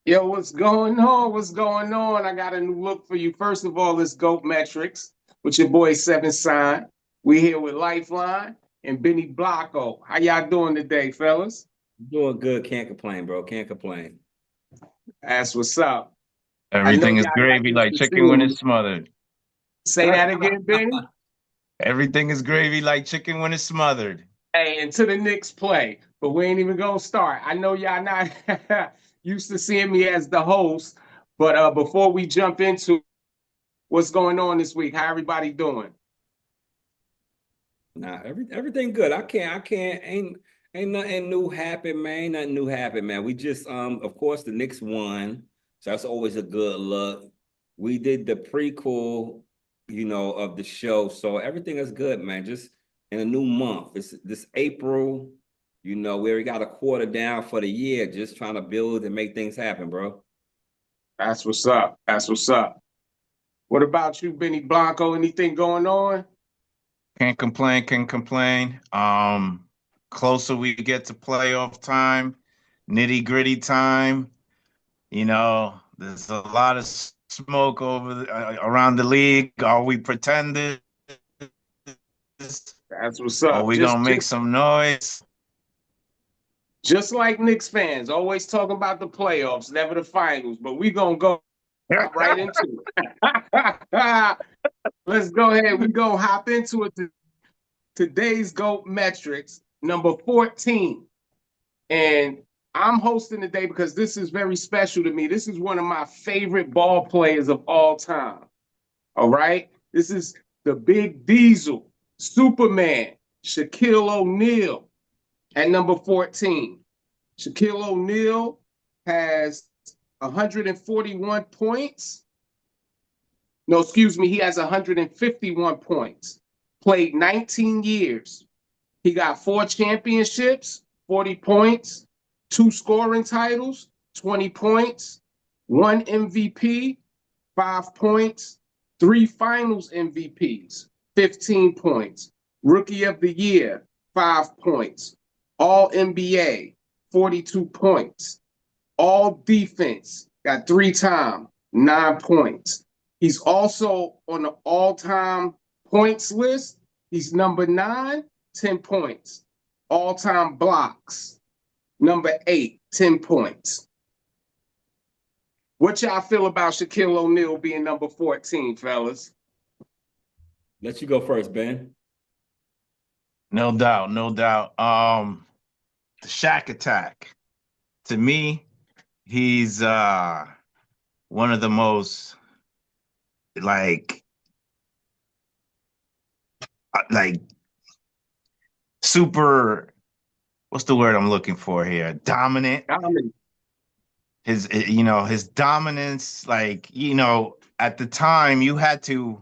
Yo, what's going on? What's going on? I got a new look for you. First of all, it's GOAT Metrics with your boy Seven Sign. We here with Lifeline and Benny Blanco. How y'all doing today, fellas? Doing good. Can't complain, bro. Can't complain. That's what's up. I know Everything is y'all not gravy used like to chicken when seeing me. it's smothered. Say that again, Benny. Everything is gravy like chicken when it's smothered. Hey, and to the Knicks play, but we ain't even gonna start. I know y'all not used to seeing me as the host, but before we jump into what's going on this week, how everybody doing? Nah, everything good. I can't. Ain't nothing new happen, man. Ain't nothing new happen, man. We just of course the Knicks won, so that's always a good look. We did the prequel, of the show, so everything is good, man. Just in a new month. It's this April. We already got a quarter down for the year. Just trying to build and make things happen, bro. That's what's up. That's what's up. What about you, Benny Blanco? Anything going on? Can't complain, can't complain. Closer we get to playoff time, nitty-gritty time, there's a lot of smoke around the league. Are we pretenders? That's what's Are up. we Just gonna make just some noise? just like Knicks fans, always talking about the playoffs, never the finals. But we gonna go right into it. Let's go ahead. We go hop into it. Today's GOAT metrics, number 14. And I'm hosting today because this is very special to me. This is one of my favorite ball players of all time. All right. This is the Big Diesel, Superman, Shaquille O'Neal at number 14. Shaquille O'Neal has 141 points. No, excuse me, he has 151 points. Played 19 years. He got 4 championships, 40 points, 2 scoring titles, 20 points, 1 MVP, 5 points, 3 finals MVPs, 15 points, rookie of the year, 5 points, all NBA, 42 points, all defense, got 3 times, 9 points. He's also on the all-time points list. He's number 9, 10 points. All-time blocks, number 8, 10 points. What y'all feel about Shaquille O'Neal being number 14, fellas? Let you go first, Ben. No doubt, no doubt. The Shaq attack. To me, he's one of the most like like super, what's the word I'm looking for here? Dominant. I mean, His dominance, at the time you had to,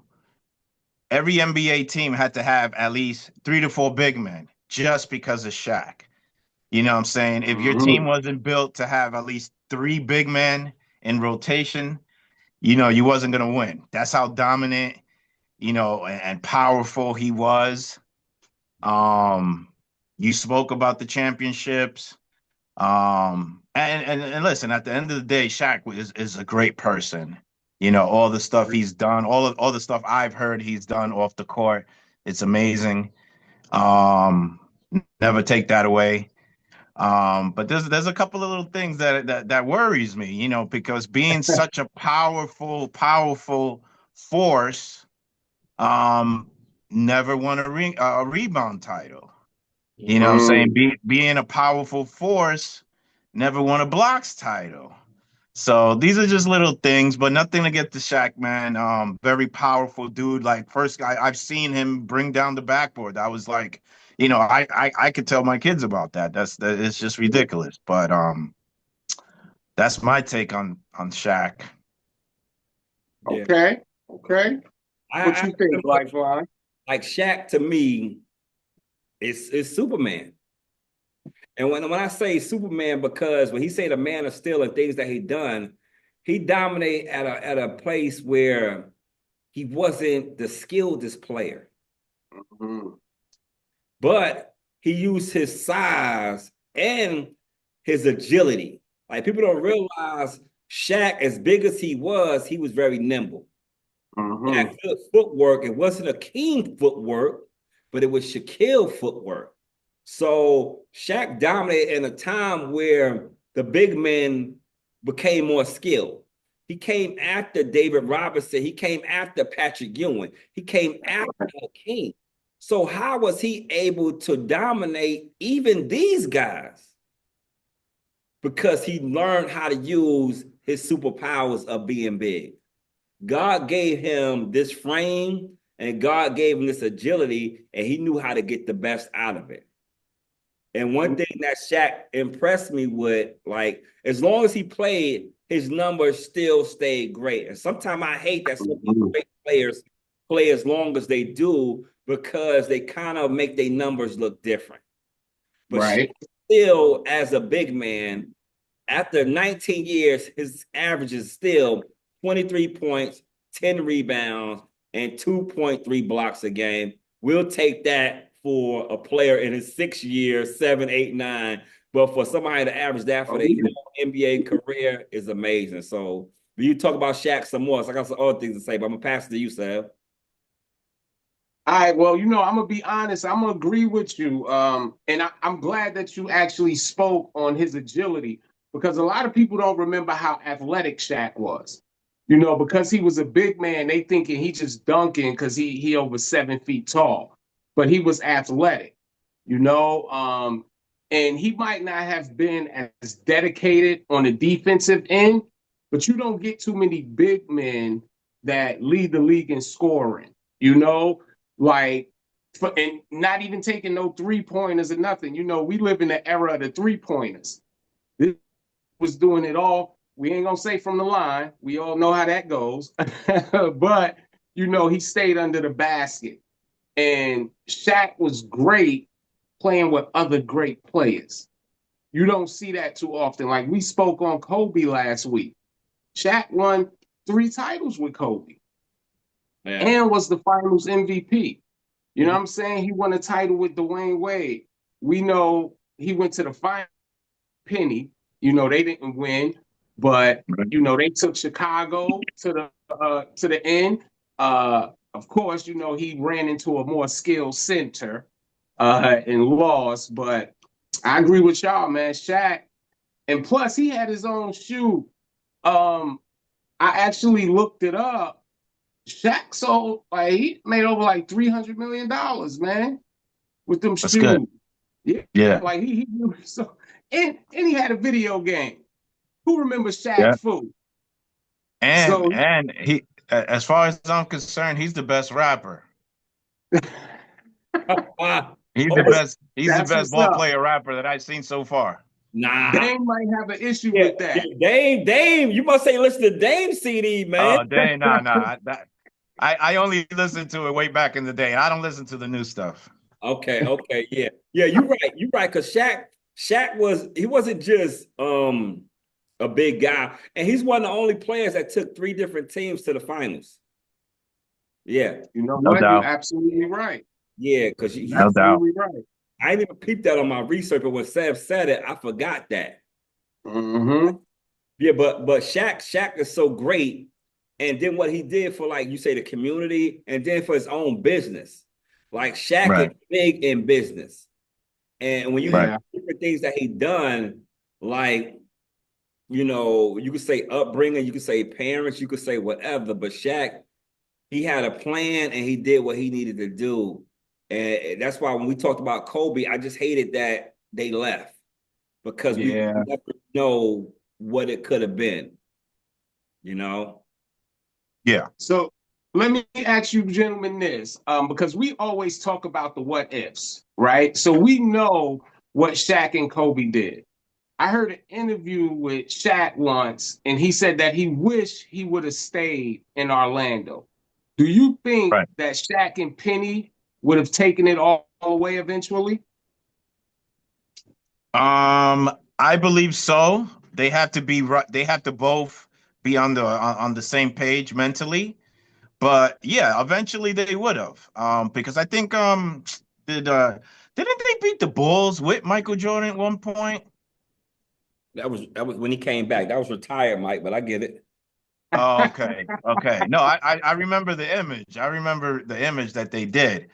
every NBA team had to have at least 3 to 4 big men just because of Shaq. You know what I'm saying? If your team mhm. wasn't built to have at least 3 big men in rotation, you wasn't gonna win. That's how dominant, and powerful he was. Um, you spoke about the championships. And listen, at the end of the day, Shaq is a great person. All the stuff he's done, all the stuff I've heard he's done off the court, it's amazing. Um, Never take that away. But there's a couple of little things that worries me, because being such a powerful force, um, never won a rebound title. You know what I'm saying? Mm. Being a powerful force, never won a blocks title. So these are just little things, but nothing to get the Shaq, man. Very powerful dude. Like first, I've seen him bring down the backboard. That was like, I could tell my kids about that. It's just ridiculous. But that's my take on Shaq. Yeah. Okay, okay. What I you think, Lifeline? like Shaq to me is Superman. And when I say Superman, because when he say the man of steel and things that he done, he dominate at a place where he wasn't the skilledest player, Mhm. but he used his size and his agility. Like people don't realize Shaq, as big as he was very nimble. Mm-hmm. That good footwork, it wasn't Akeem footwork, but it was Shaquille footwork. So Shaq dominated in a time where the big men became more skilled. He came after David Robinson. He came after Patrick Ewing. He came after Akeem. So how was he able to dominate even these guys? Because he learned how to use his superpowers of being big. God gave him this frame and God gave him this agility, and he knew how to get the best out of it. And one thing that Shaq impressed me with, like, as long as he played, his numbers still stayed great. And sometimes I hate that some great players play as long as they do because they kind of make their numbers look different. But Right. Shaq still, as a big man, after 19 years, his average is still 23 points, 10 rebounds, and 2.3 blocks a game. We'll take that for a player in his 6 years, 7, 8, 9. But for somebody to average that for their NBA career is amazing. So you talk about Shaq some more. So I got some other things to say, but I'm gonna pass it to you, Sam. All right, well, I'm gonna be honest. I'm gonna agree with you, and I'm glad that you actually spoke on his agility because a lot of people don't remember how athletic Shaq was. Because he was a big man, they thinking he just dunking because he over 7 feet tall, but he was athletic. And he might not have been as dedicated on the defensive end, but you don't get too many big men that lead the league in scoring. Like, and not even taking no 3-pointers or nothing. We live in the era of the 3-pointers. This was doing it all. We ain't gonna say from the line. We all know how that goes. But he stayed under the basket. And Shaq was great playing with other great players. You don't see that too often. Like we spoke on Kobe last week. Shaq won 3 titles with Kobe. Yeah. And was the finals MVP. You know what I'm saying? He won a title with Dwayne Wade. We know he went to the final. Penny. They didn't win, but they took Chicago to the end. Of course, he ran into a more skilled center and lost. But I agree with y'all, man. Shaq, and plus he had his own shoe. I actually looked it up. Shaq sold he made over $300 million, man, with them That's shoes. Good. Yeah. Like he so and he had a video game. Who remembers Shaq Fu? And he, as far as I'm concerned, he's the best rapper. He's the best. He's the best ball player rapper that I've seen so far. Nah, Dame might have an issue with that. Dame, you must say listen to Dame CD, man. Oh, Dame, nah. I only listened to it way back in the day. I don't listen to the new stuff. Okay, yeah, you're right. Because Shaq wasn't just a big guy, and he's one of the only players that took 3 different teams to the finals. Yeah, no what? Doubt. You're absolutely right. Yeah, because no absolutely doubt. Right. I didn't even peep that on my research, but when Sam said it, I forgot that. Mm-hmm. Yeah, but Shaq is so great, and then what he did for you say the community, and then for his own business. Like Shaq is big in business, and when you have different things that he done, you could say upbringing, you could say parents, you could say whatever, but Shaq, he had a plan and he did what he needed to do. And that's why when we talked about Kobe, I just hated that they left because we never know what it could have been, Yeah. So let me ask you gentlemen this, because we always talk about the what ifs, right? So we know what Shaq and Kobe did. I heard an interview with Shaq once, and he said that he wished he would have stayed in Orlando. Do you think that Shaq and Penny would have taken it all away eventually? I believe so. They have to be right. They have to both be on the same page mentally. But yeah, eventually they would have. Because I think didn't they beat the Bulls with Michael Jordan at one point? That was when he came back. That was retired, Mike, but I get it. Oh, okay. Okay. No, I remember the image. I remember the image that they did.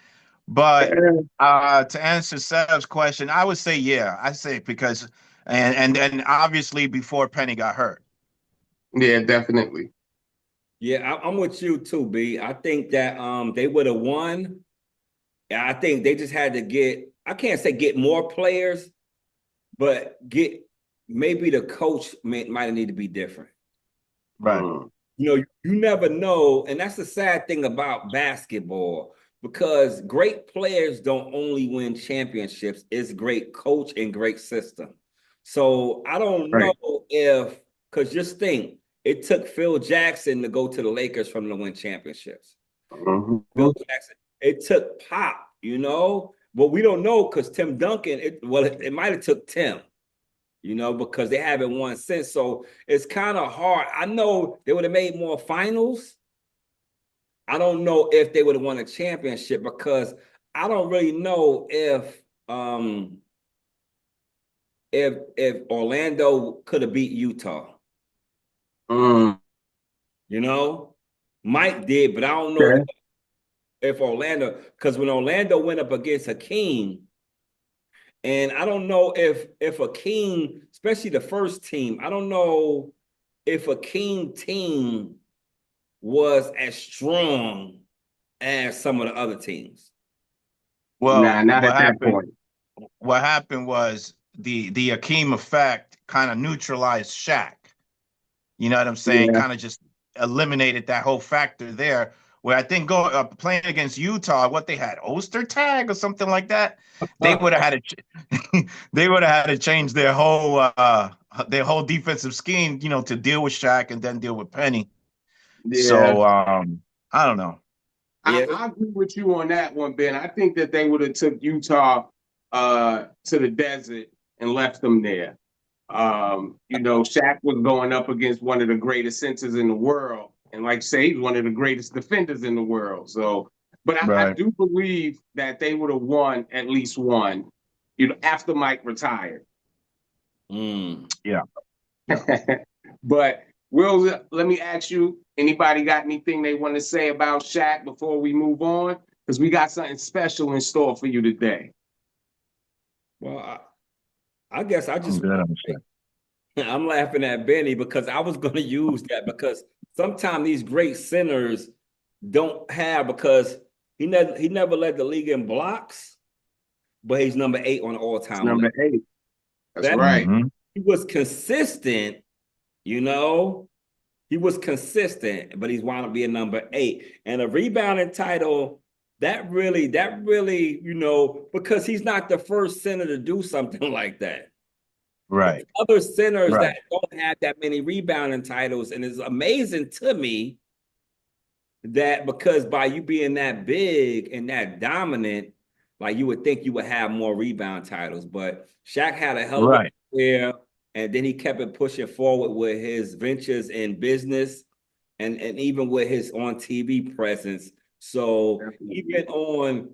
But to answer Seb's question, I would say yeah. I say because and obviously before Penny got hurt. Yeah, definitely. Yeah, I'm with you too, B. I think that they would have won. Yeah, I think they just had to get, I can't say get more players, but get maybe the coach might need to be different. Right. You know, you never know, and that's the sad thing about basketball, because great players don't only win championships, it's great coach and great system. So I don't Right. know if, because just think, it took Phil Jackson to go to the Lakers from to win championships. Phil Jackson, it took Pop, you know, but we don't know because Tim Duncan, it might have took Tim, you know, because they haven't won since. So it's kind of hard. I know they would have made more finals. I don't know if they would have won a championship because I don't really know if Orlando could have beat Utah. You know, Mike did, but I don't know if Orlando, because when Orlando went up against Hakeem, and I don't know if Hakeem, especially the first team, I don't know if Hakeem team was as strong as some of the other teams. Well, Nah, not at that point. What happened was the Akeem effect kind of neutralized Shaq. You know what I'm saying? Yeah. Kind of just eliminated that whole factor there. Where I think playing against Utah, what they had Oster tag or something like that, they would have had to they would have had to change their whole defensive scheme, you know, to deal with Shaq and then deal with Penny. Yeah. So I don't know. I agree with you on that one, Ben. I think that they would have took Utah to the desert and left them there. You know, Shaq was going up against one of the greatest centers in the world. And like I say, he's one of the greatest defenders in the world. So, but I Right. do believe that they would have won at least one, you know, after Mike retired. Yeah. But Will, let me ask you, anybody got anything they want to say about Shaq before we move on? Because we got something special in store for you today. Well, I guess I I'm just good on Shaq. I'm laughing at Benny because I was going to use that because sometimes these great centers don't have, because he never led the league in blocks, but he's number 8 on the all-time Number list. 8. That's right. He was consistent, you know. He was consistent, but he's wound up being number 8. And a rebounding title, that really, you know, because he's not the first center to do something like that. Right. Other centers that don't have that many rebounding titles, and it's amazing to me that because by you being that big and that dominant, like you would think you would have more rebound titles, but Shaq had a hell of a career, and then he kept it pushing forward with his ventures in business and even with his on TV presence. So even on,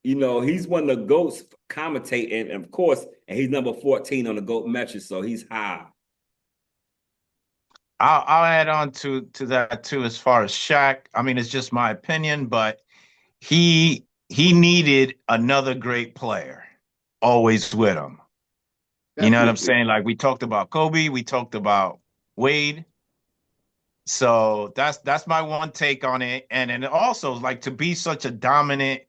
you know, he's one of the GOATs commentating, and of course, and he's number 14 on the GOAT metric, so he's high. I'll add on to that too, as far as Shaq. I mean, it's just my opinion, but he needed another great player always with him. Definitely. You know what I'm saying? Like we talked about Kobe, we talked about Wade. So that's my one take on it. And also, like, to be such a dominant,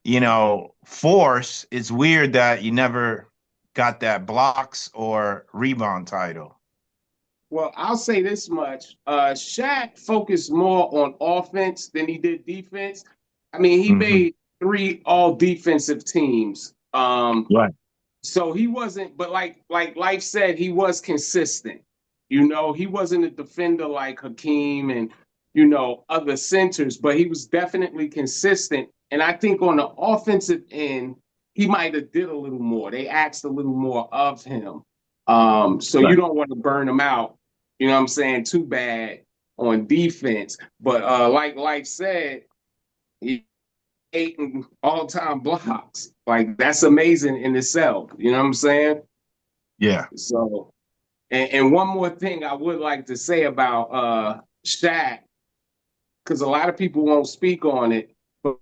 you know, force, it's weird that you never got that blocks or rebound title. Well, I'll say this much. Shaq focused more on offense than he did defense. I mean, he made 3 all defensive teams. Right. So he wasn't, but like Life said, he was consistent. You know, he wasn't a defender like Hakeem and, you know, other centers, but he was definitely consistent. And I think on the offensive end, he might have did a little more. They asked a little more of him. So you don't want to burn him out, you know what I'm saying, too bad on defense. But like Life said, he 8 all-time blocks. Like, that's amazing in itself. You know what I'm saying? Yeah. So And one more thing I would like to say about Shaq, because a lot of people won't speak on it, but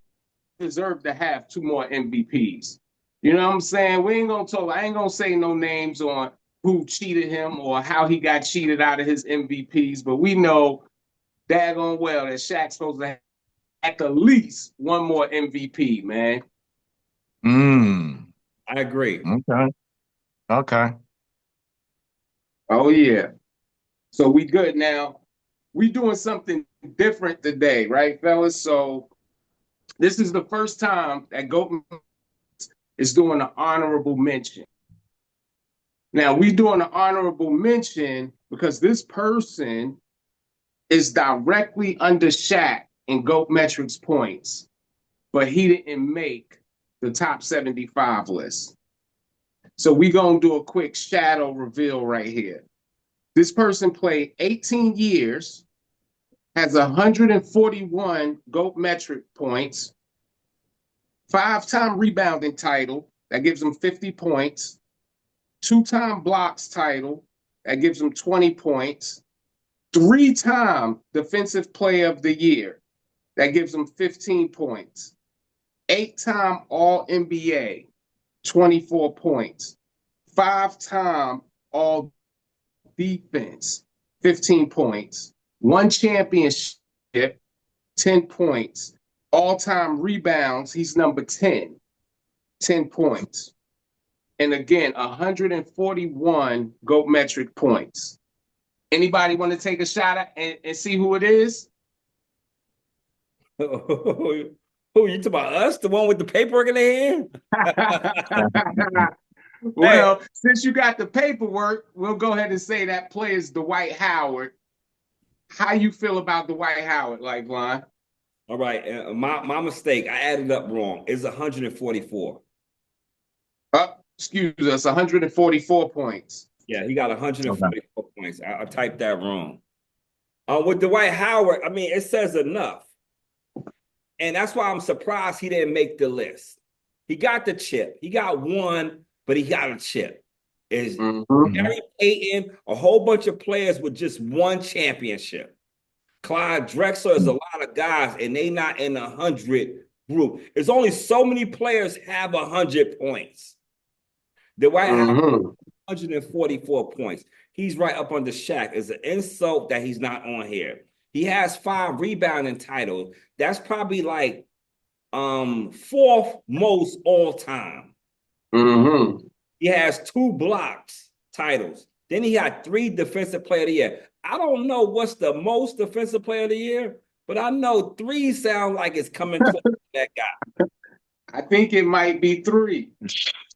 he deserve to have 2 more MVPs. You know what I'm saying? We ain't gonna talk. I ain't gonna say no names on who cheated him or how he got cheated out of his MVPs, but we know daggone well that Shaq's supposed to have at the least 1 more MVP, man. I agree. Okay. Okay. Oh yeah. So we good now. We doing something different today, right, fellas? So this is the first time that GOAT is doing an honorable mention. Now we doing an honorable mention because this person is directly under Shaq in GOAT metrics points, but he didn't make the top 75 list. So we gonna do a quick shadow reveal right here. This person played 18 years, has 141 GOAT metric points, 5-time rebounding title, that gives him 50 points, 2-time blocks title, that gives him 20 points, 3-time defensive player of the year, that gives him 15 points, 8-time All NBA, 24 points, 5-time All Defense, 15 points, 1 championship, 10 points, all-time rebounds, he's number 10, 10 points. And again, 141 GOAT metric points. Anybody want to take a shot at and see who it is? Who you talking about? Us, the one with the paperwork in their hand? Well, since you got the paperwork, we'll go ahead and say that player is Dwight Howard. How you feel about Dwight Howard, like Lon? All right, my mistake. I added up wrong. It's 144. Excuse us, 144 points. Yeah, he got 144 points. I typed that wrong. With Dwight Howard, I mean, it says enough. And that's why I'm surprised he didn't make the list. He got the chip. He got 1, but he got a chip. Is Gary Payton, a whole bunch of players with just 1 championship. Clyde Drexler is a lot of guys, and they not in 100 group. There's only so many players have 100 points. Dwight Howard, 144 points. He's right up under Shaq. It's an insult that he's not on here. He has 5 rebounding titles. That's probably like 4th most all time. He has 2 blocks titles. Then he had 3 defensive player of the year. I don't know what's the most defensive player of the year, but I know 3 sound like it's coming close to that guy. I think it might be 3.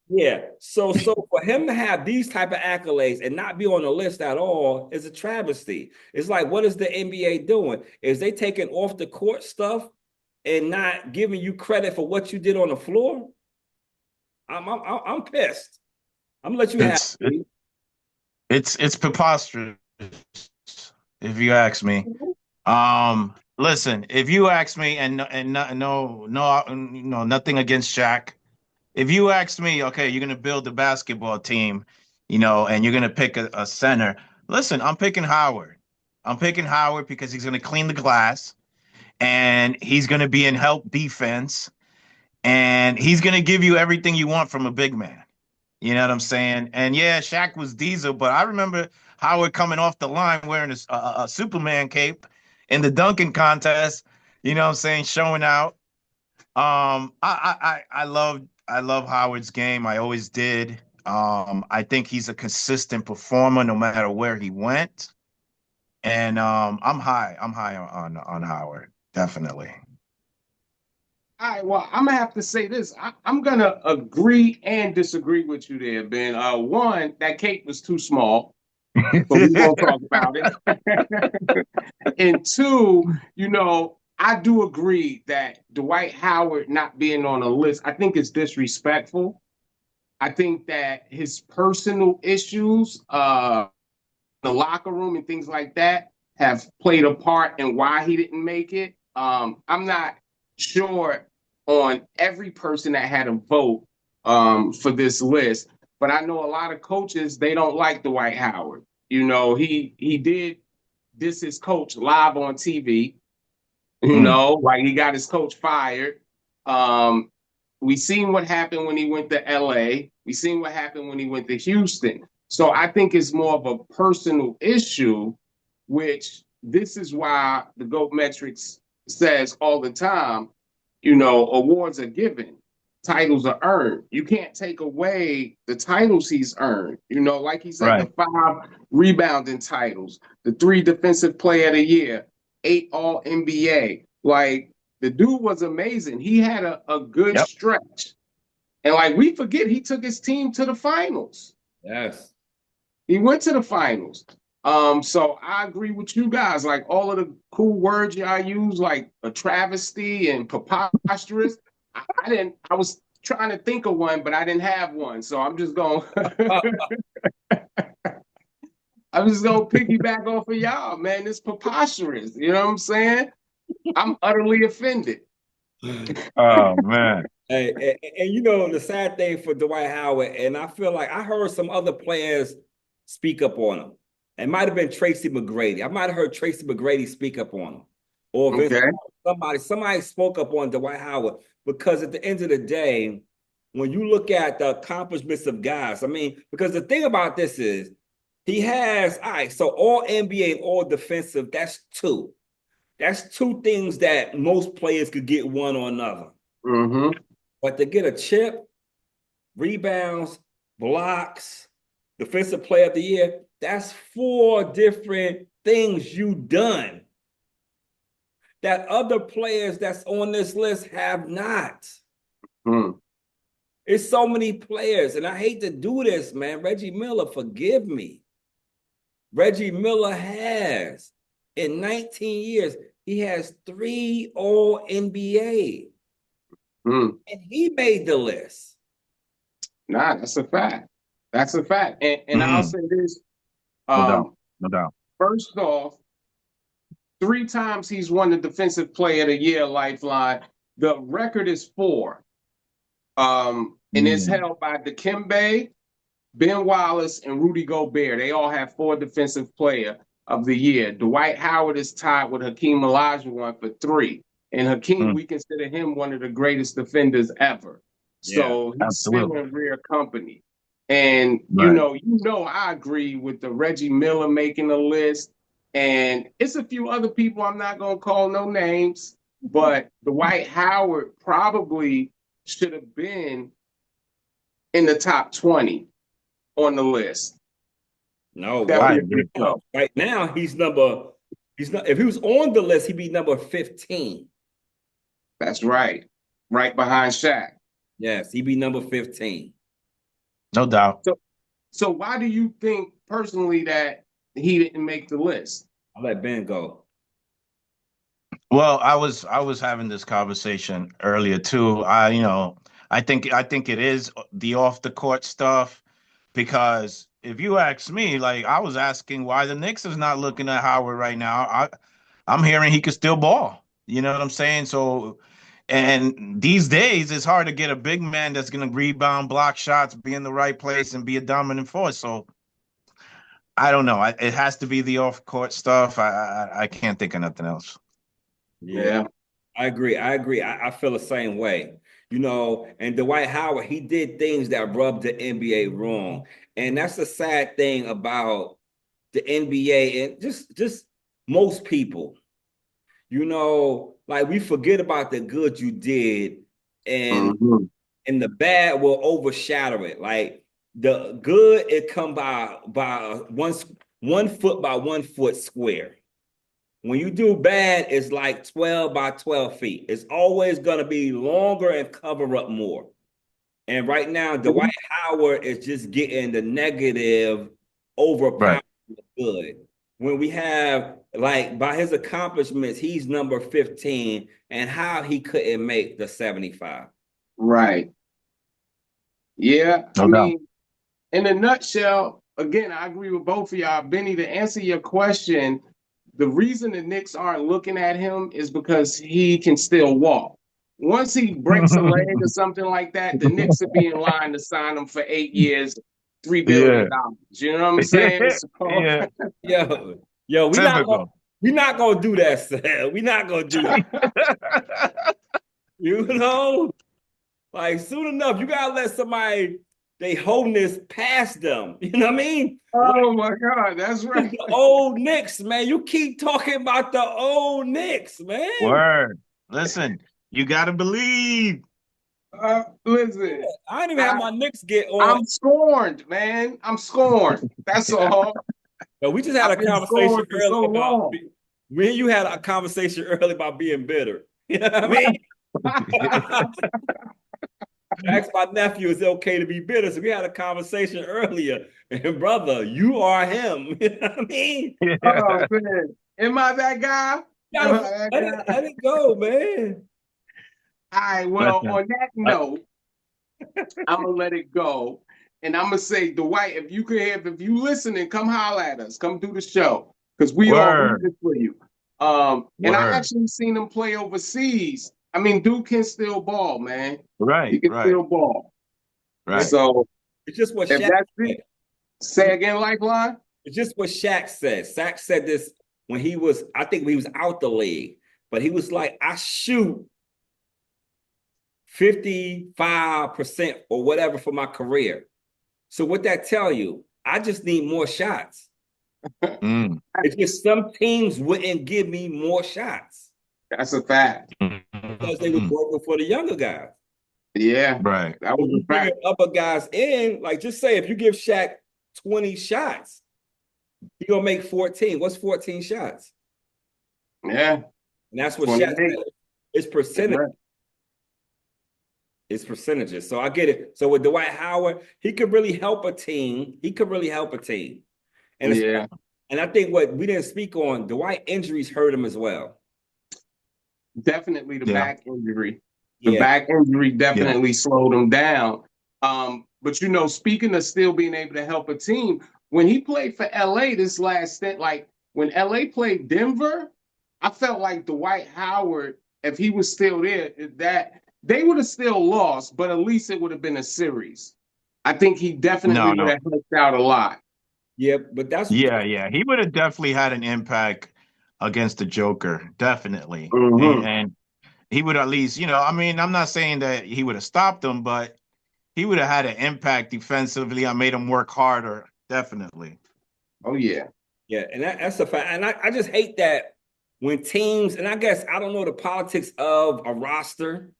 Yeah. So for him to have these type of accolades and not be on the list at all is a travesty. It's like, what is the NBA doing? Is they taking off the court stuff and not giving you credit for what you did on the floor? I'm pissed. I'm gonna let you have it. It's preposterous, if you ask me. Listen, if you ask me, and no, nothing against Shaq. If you asked me, okay, you're gonna build a basketball team, and you're gonna pick a center. Listen, I'm picking Howard. I'm picking Howard because he's gonna clean the glass, and he's gonna be in help defense, and he's gonna give you everything you want from a big man. You know what I'm saying? And yeah, Shaq was diesel, but I remember Howard coming off the line wearing a Superman cape in the dunking contest. You know what I'm saying? Showing out. I love Howard's game. I always did. I think he's a consistent performer no matter where he went. And I'm high on Howard, definitely. All right, well, I'm gonna have to say this. I'm gonna agree and disagree with you there, Ben. 1, that cape was too small, but we won't talk about it. And 2, I do agree that Dwight Howard not being on a list, I think it's disrespectful. I think that his personal issues, the locker room and things like that, have played a part in why he didn't make it. I'm not sure on every person that had a vote for this list, but I know a lot of coaches, they don't like Dwight Howard. You know, he did this his coach live on TV. You know, like he got his coach fired. We seen what happened when he went to LA. We seen what happened when he went to Houston. So I think it's more of a personal issue, which this is why the GOAT metrics says all the time, you know, awards are given, titles are earned. You can't take away the titles he's earned. You know, like he said, the 5 rebounding titles, the 3 defensive player of the year, 8 all NBA. Like, the dude was amazing. He had a good stretch. And like, we forget he took his team to the finals. Yes. He went to the finals. So I agree with you guys. Like, all of the cool words y'all use, like a travesty and preposterous. I was trying to think of one, but I didn't have one. So I'm just going I'm just gonna piggyback off of y'all, man. It's preposterous. You know what I'm saying? I'm utterly offended. Oh man. Hey, and you know the sad thing for Dwight Howard, and I feel like I heard some other players speak up on him. It might have been Tracy McGrady. I might have heard Tracy McGrady speak up on him, or if it's somebody spoke up on Dwight Howard, because at the end of the day, when you look at the accomplishments of guys, I mean, because the thing about this is he has, all right, so all NBA and all defensive, that's 2. That's 2 things that most players could get one or another. But to get a chip, rebounds, blocks, defensive player of the year, that's 4 different things you done that other players that's on this list have not. It's so many players, and I hate to do this, man. Reggie Miller, forgive me. Reggie Miller has, in 19 years, he has 3 All-NBA. And he made the list. Nah, that's a fact. That's a fact. And I'll say this. No doubt. First off, 3 times he's won the Defensive Player of the Year Lifeline. The record is 4. And it's held by Dikembe, Ben Wallace, and Rudy Gobert. They all have 4 Defensive Player of the Year. Dwight Howard is tied with Hakeem Olajuwon for 3. And Hakeem, we consider him one of the greatest defenders ever. So he's still in rare company. And you know, I agree with the Reggie Miller making the list. And it's a few other people, I'm not gonna call no names, but Dwight Howard probably should have been in the top 20 on the list. No, right now he's not, if he was on the list, he'd be number 15. That's right. Right behind Shaq. Yes, he'd be number 15. No doubt. So why do you think personally that he didn't make the list? I'll let Ben go. Well, I was having this conversation earlier too. I think it is the off the court stuff, because if you ask me, like, I was asking why the Knicks is not looking at Howard right now. I'm hearing he could still ball. You know what I'm saying? So, and these days it's hard to get a big man that's going to rebound, block shots, be in the right place, and be a dominant force. So I don't know. It has to be the off court stuff. I can't think of nothing else. Yeah, I agree. I feel the same way. You know, and Dwight Howard, he did things that rubbed the NBA wrong. And that's the sad thing about the NBA and just most people. You know, like, we forget about the good you did, and the bad will overshadow it. Like, the good, it come by 1 foot by 1 foot square. When you do bad, it's like 12 by 12 feet. It's always going to be longer and cover up more. And right now, Dwight Howard is just getting the negative overpower the good. When we have, like, by his accomplishments, he's number 15, and how he couldn't make the 75. Right. Yeah. I mean, in a nutshell, again, I agree with both of y'all. Benny, to answer your question, the reason the Knicks aren't looking at him is because he can still walk. Once he breaks a leg or something like that, the Knicks would be in line to sign him for 8 years, $3 billion. You know what I'm saying? So, Yeah. Yo, Typical. we not gonna do that, Sam. We not gonna do that. You know, like soon enough, you gotta let somebody they wholeness pass them. You know what I mean? oh my God, that's right. The old Knicks, man. You keep talking about the old Knicks, man. Word. Listen, you gotta believe. Listen, I didn't even have my Knicks get on. I'm scorned, man. I'm scorned. That's all. But we just had I've a been conversation scorned for earlier so about long. me and you had a conversation earlier about being bitter. You know what I mean? I asked my nephew, is it okay to be bitter? So we had a conversation earlier. And brother, you are him. You know what I mean? Oh man, am I that guy? Am I that guy? Let it go, man. All right. Well, on that note, I'm gonna let it go, and I'm gonna say, Dwight, if you listening, come holler at us. Come do the show because we all Word. rooting for you. And I Word. actually seen him play overseas. I mean, dude can still ball, man. He Right, can right, still ball. right. So It's just what if Shaq that's said. it, say again, Lifeline. It's just what Shaq said. Shaq said this when he was, I think he was out the league, but he was like, I shoot 55% or whatever for my career. So what that tell you? I just need more shots. Mm. It's just some teams wouldn't give me more shots That's a fact. because they were working for the younger guys. Yeah, Right. that When was you a bring fact. other guys in, like just say if you give Shaq 20 shots, you're gonna make 14. What's 14 shots? Yeah, And that's what 28. Shaq said. It's percentage. Right. It's percentages. So I get it. So with Dwight Howard, he could really help a team. And Yeah, and I think what we didn't speak on, Dwight injuries hurt him as well. definitely the Yeah. back injury. The Yeah. back injury definitely slowed him down. But you know, speaking of still being able to help a team, when he played for LA this last stint, like when LA played Denver, I felt like Dwight Howard, if he was still there, that they would have still lost, but at least it would have been a series. I think he definitely would No. have helped out a lot. Yeah, but that's Yeah. He would have definitely had an impact against the Joker, definitely. Mhm. And he would at least, I mean, I'm not saying that he would have stopped him, but he would have had an impact defensively. I made him work harder, definitely. Oh yeah. Yeah, and that's a fact. And I just hate that when teams, and I guess I don't know the politics of a roster,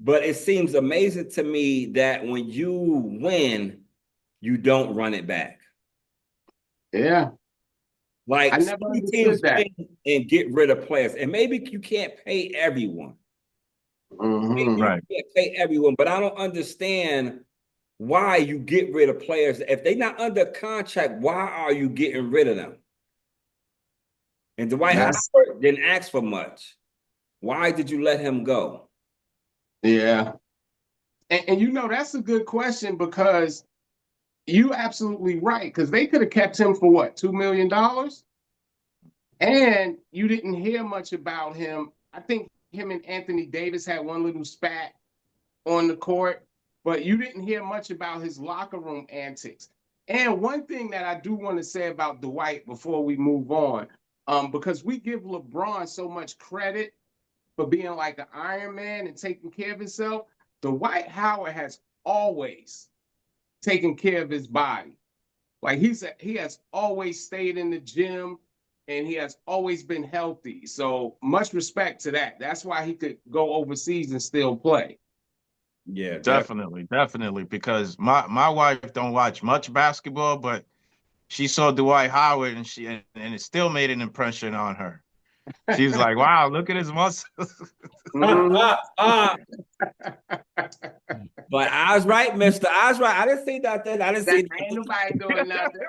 but it seems amazing to me that when you win, you don't run it back. Yeah. Like I never some teams understood that. win and get rid of players, and maybe you can't pay everyone. Maybe you Right. can't pay everyone, but I don't understand why you get rid of players. If they're not under contract, why are you getting rid of them? And Dwight Howard didn't ask for much. Why did you let him go? Yeah. And you know, that's a good question because you absolutely right. Because they could have kept him for what, $2 million? And you didn't hear much about him. I think him and Anthony Davis had one little spat on the court, but you didn't hear much about his locker room antics. And one thing that I do want to say about Dwight before we move on, because we give LeBron so much credit for being like an Iron Man and taking care of himself, Dwight Howard has always taken care of his body. Like he has always stayed in the gym and he has always been healthy. So much respect to that. That's why he could go overseas and still play. Yeah, Definitely. Because my wife don't watch much basketball, but she saw Dwight Howard and it still made an impression on her. She's like, wow, look at his muscles. But I was right, Mister. I was right. I didn't see nothing. I didn't see Ain't nobody doing nothing.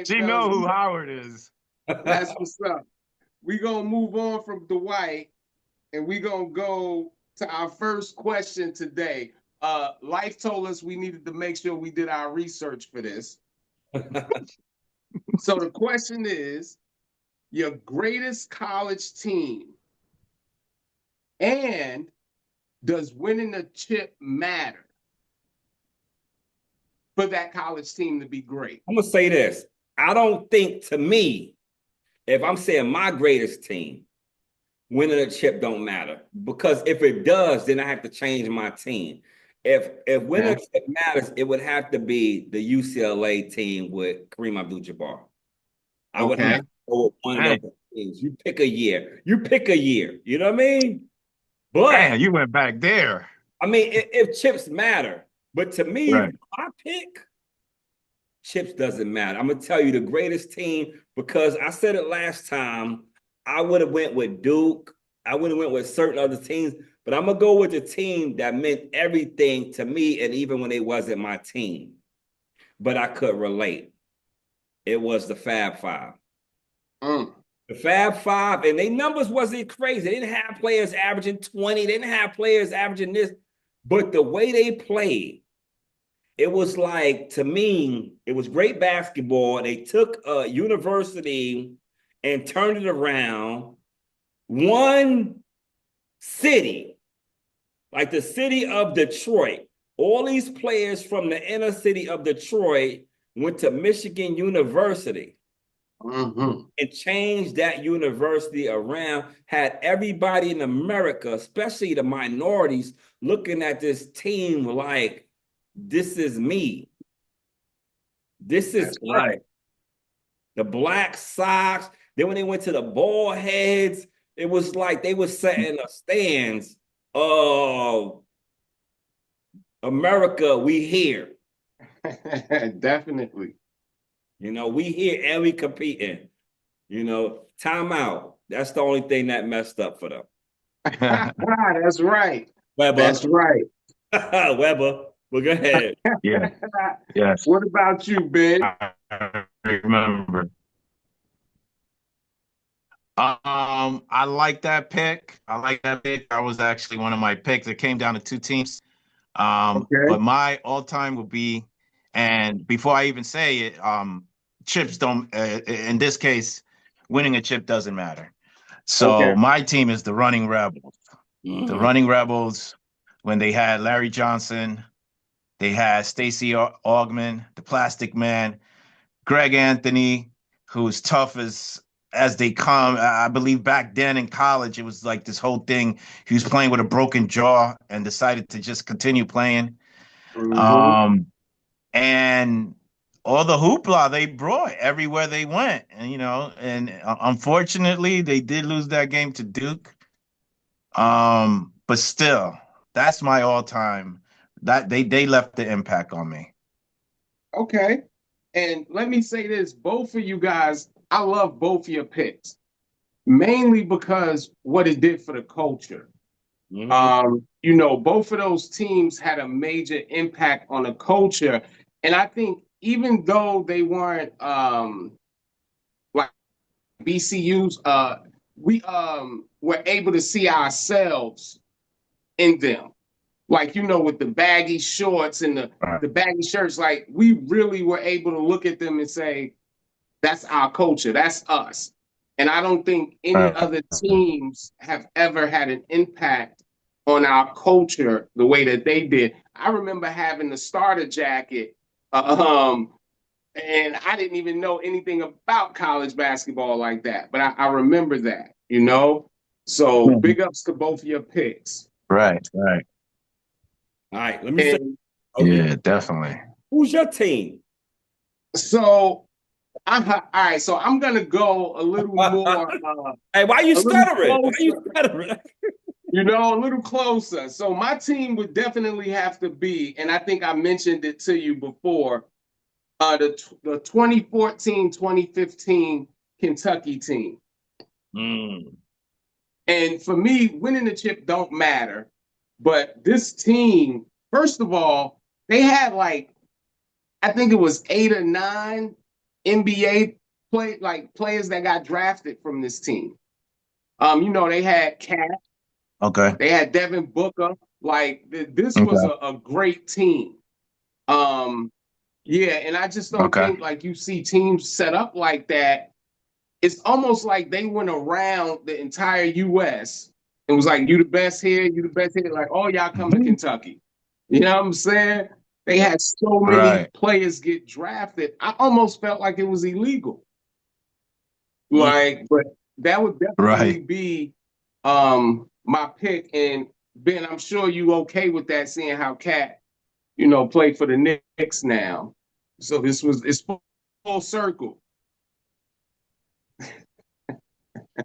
She know who Howard is. That's what's up. We gonna move on from Dwight, and we gonna go to our first question today. Life told us we needed to make sure we did our research for this. So the question is, your greatest college team, and does winning a chip matter? for that college team to be great. I'm gonna say this. I don't think, to me, if I'm saying my greatest team, winning a chip don't matter. Because if it does, then I have to change my team. If winning a chip matters, it would have to be the UCLA team with Kareem Abdul-Jabbar. I would have to go with one of those teams. You pick a year. You pick a year. You know what I mean? But Man, you went back there. I mean, if chips matter, but to me, Right. I pick chips doesn't matter. I'm gonna tell you the greatest team, because I said it last time. I would have went with Duke. I would have went with certain other teams, but I'm gonna go with the team that meant everything to me, and even when it wasn't my team, but I could relate. It was the Fab Five. The Fab Five, and their numbers wasn't crazy. They didn't have players averaging 20. They didn't have players averaging this, but the way they played, it was like, to me, it was great basketball. They took a university and turned it around. One city, like the city of Detroit, all these players from the inner city of Detroit went to Michigan University and changed that university around, had everybody in America, especially the minorities, looking at this team like, this is me. This is right. The Black Sox. Then when they went to the ball heads, it was like they were setting the stands of America, we here. Definitely. You know, we here and we competing. You know, timeout. That's the only thing that messed up for them. That's right. Weber. That's right. Weber. Well, go ahead. Yeah. Yes. What about you, Ben? I remember. I like that pick. That was actually one of my picks. It came down to two teams. But my all-time would be, and before I even say it, chips don't, in this case, winning a chip doesn't matter. So my team is the Running Rebels. The Running Rebels, when they had Larry Johnson, they had Stacey Augmon, the Plastic Man, Greg Anthony, who's tough as they come. I believe back then in college, it was like this whole thing. He was playing with a broken jaw and decided to just continue playing. And all the hoopla they brought everywhere they went. And, you know, and unfortunately, they did lose that game to Duke. But still, that's my all-time. That they left the impact on me. Okay. And let me say this, both of you guys, I love both of your picks, mainly because what it did for the culture. You know, both of those teams had a major impact on the culture. And I think even though they weren't like BCUs, we were able to see ourselves in them. Like, you know, with the baggy shorts and the baggy shirts, like we really were able to look at them and say, that's our culture, that's us. And I don't think any other teams have ever had an impact on our culture the way that they did. I remember having the starter jacket, and I didn't even know anything about college basketball like that, but I remember that, you know? So big ups to both of your picks. Right. All right, let me say. Yeah, definitely. Who's your team? So, all right. So I'm gonna go a little more. Hey, why you stuttering? Why you stuttering? You know, a little closer. So my team would definitely have to be, and I think I mentioned it to you before, the 2014-2015 Kentucky team. And for me, winning the chip don't matter. But this team, first of all, they had like, I think it was 8 or 9 NBA players that got drafted from this team. You know, they had Cat. They had Devin Booker. Like this was a great team. Yeah, and I just don't think like you see teams set up like that. It's almost like they went around the entire U.S. and was like, you the best here, you the best here. Like, oh, y'all come to Kentucky. You know what I'm saying? They had so many Right. players get drafted. I almost felt like it was illegal. Mm. Like, but that would definitely Right. be my pick. And Ben, I'm sure you okay with that, seeing how Cat, play for the Knicks now. So it's full circle.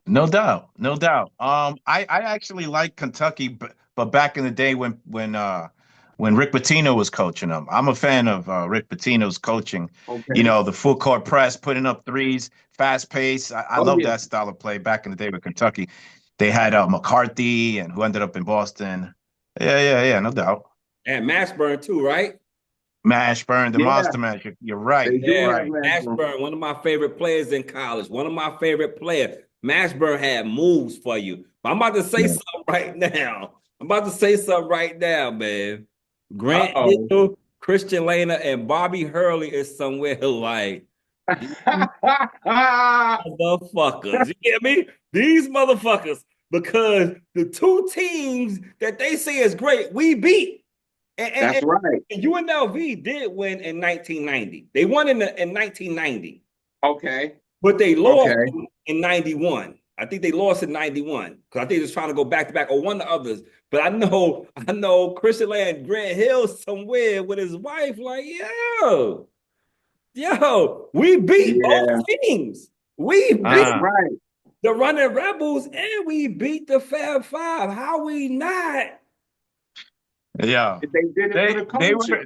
No doubt. No doubt. I actually like Kentucky, but back in the day when Rick Pitino was coaching them, I'm a fan of Rick Pitino's coaching. You Okay. know, the full court press, putting up threes, fast pace. I Oh love yeah. that style of play back in the day with Kentucky. They had McCarthy and who ended up in Boston. Yeah, no doubt. And Mashburn too, right? Mashburn, the Yeah. Monster Mash. You're right. They You're do Yeah, have right. Mashburn. Mashburn, one of my favorite players in college. One of my favorite players. Mashburn had moves for you. I'm about to say Yeah. something right now. Man. Grant Uh-oh. Hill, Christian Laettner, and Bobby Hurley is somewhere like these motherfuckers. You get me? These motherfuckers. Because the two teams that they say is great, we beat. That's right. And UNLV did win in 1990. They won in 1990. Okay. But they lost Okay. in 91. I think they lost in 91 because I think they was trying to go back to back or one of the others. But I know Christian Land Grant Hill somewhere with his wife, like, we beat both Yeah. teams. We beat That's right. the Running Rebels and we beat the Fab Five. How we not? Yeah. They did it for the culture.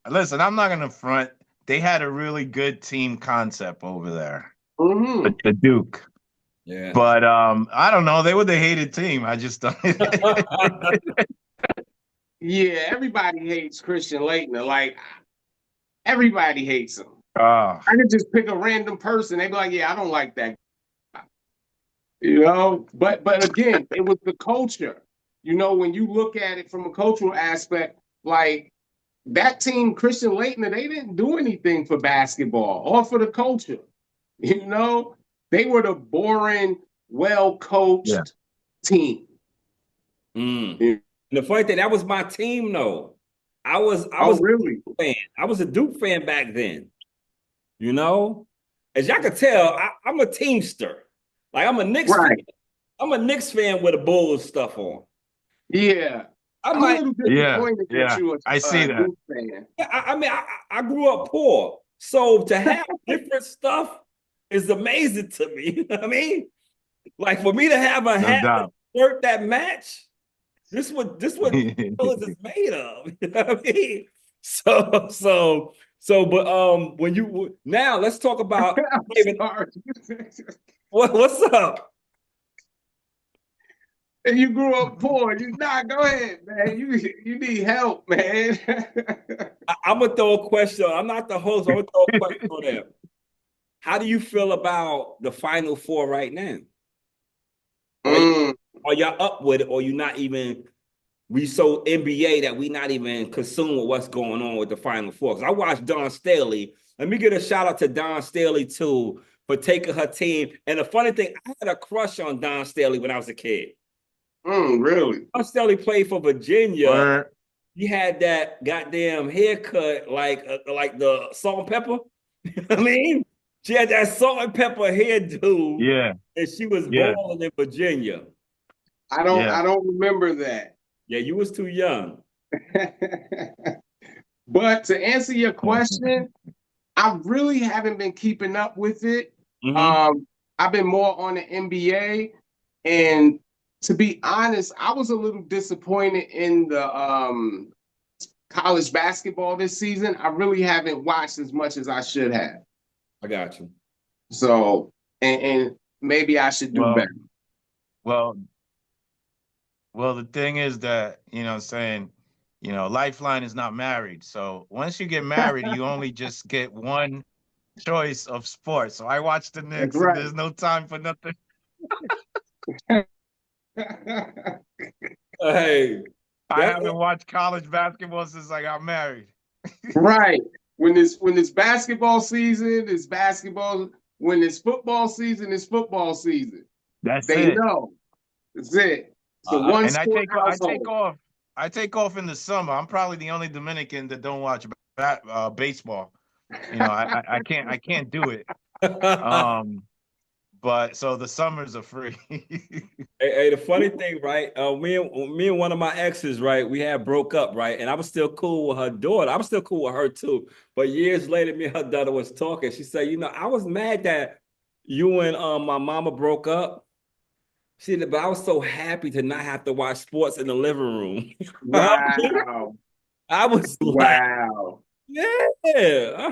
Listen, I'm not gonna front. They had a really good team concept over there. Mm-hmm. The Duke. Yeah. But I don't know. They were the hated team. I just don't. Yeah, everybody hates Christian Laettner. Like, everybody hates him. Oh, I could just pick a random person. They'd be like, yeah, I don't like that. But again, it was the culture. When you look at it from a cultural aspect, like that team, Christian Laettner, they didn't do anything for basketball or for the culture. They were the boring, well-coached yeah. team. Mm. Yeah. And the funny thing, that was my team, though. I was Really? a Duke fan. I was a Duke fan back then. As y'all can tell, I'm a teamster. Like I'm a Knicks fan. I'm a Knicks fan with a Bulls stuff on. Yeah. I'm a little disappointed that you were I see that. Duke fan. I grew up poor. So to have different stuff is amazing to me. You know what I mean? Like for me to have a hat shirt that match, this what Bulls is made of. You know what I mean? But when you now let's talk about what's up? And you grew up poor. Go ahead, man. You need help, man. I'm gonna throw a question. I'm not the host. I'm gonna throw a question on them. How do you feel about the Final Four right now? Are y'all up with it, or you not even? We so NBA that we not even consumed with what's going on with the Final Four. Because I watched Dawn Staley. Let me get a shout out to Dawn Staley too for taking her team. And the funny thing, I had a crush on Dawn Staley when I was a kid. Really? Dawn Staley played for Virginia. He had that goddamn haircut like the salt and pepper. You know what I mean? She had that salt and pepper hairdo. Yeah. And she was balling in Virginia. I don't remember that. Yeah, you was too young. But to answer your question, I really haven't been keeping up with it. Mm-hmm. I've been more on the NBA, and to be honest, I was a little disappointed in the college basketball this season. I really haven't watched as much as I should have. I got you. So, and maybe I should do better. Well, the thing is that, Lifeline is not married. So once you get married, you only just get one choice of sports. So I watch the Knicks, and there's no time for nothing. Hey, I haven't watched college basketball since I got married. Right. When it's basketball season, it's basketball. When it's football season, it's football season. That's they it. know. That's it. So and I take off. I take off in the summer. I'm probably the only Dominican that don't watch baseball. You know, I can't do it. But so the summers are free. Hey, the funny thing, right? Me and one of my exes, right? We had broke up, right? And I was still cool with her daughter. I was still cool with her too. But years later, me and her daughter was talking. She said, I was mad that you and my mama broke up. She said, but I was so happy to not have to watch sports in the living room. Wow. I was like, Wow. yeah.